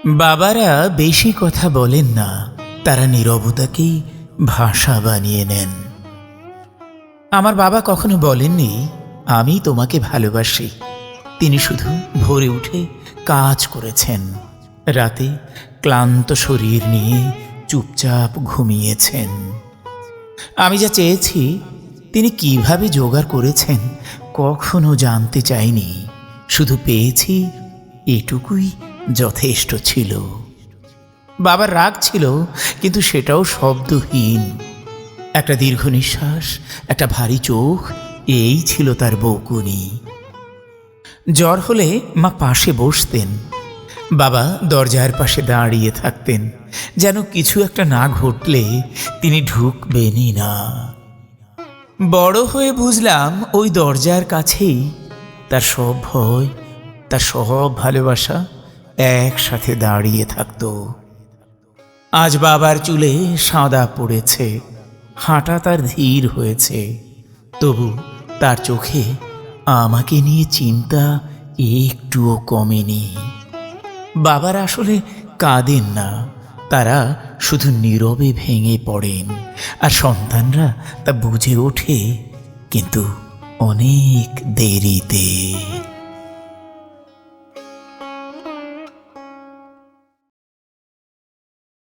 বাবারা বেশি কথা বলেন না, তারা নীরবতাকেই ভাষা বানিয়ে নেন। আমার বাবা কখনো বলেননি আমি তোমাকে ভালোবাসি। তিনি শুধু ভোরে উঠে কাজ করেছেন, রাতে ক্লান্ত শরীর নিয়ে চুপচাপ ঘুমিয়েছেন। আমি যা চেয়েছি তিনি কিভাবে জোগাড় করেছেন কখনো জানতে চাইনি, শুধু পেয়েছি এটুকুই যথেষ্ট ছিল। বাবার রাগ ছিল, কিন্তু সেটাও শব্দহীন। একটা দীর্ঘ নিঃশ্বাস, একটা ভারী চোখ, এই ছিল তার বকুনি। জ্বর হলে মা পাশে বসতেন, বাবা দরজার পাশে দাঁড়িয়ে থাকতেন, যেন কিছু একটা না ঘটলে তিনি ঢুকবেনই না। বড় হয়ে বুঝলাম ওই দরজার কাছেই তার সব ভয়, তার সব ভালোবাসা একসাথে দাঁড়িয়ে থাকত। আজ বাবার চুলে সাদা পড়েছে, হাঁটা তার ধীর হয়েছে, তবু তার চোখে আমাকে নিয়ে চিন্তা একটুও কমেনি। বাবারা আসলে কাঁদেন না, তারা শুধু নীরবে ভেঙে পড়েন, আর সন্তানরা তা বুঝে ওঠে, কিন্তু অনেক দেরিতে।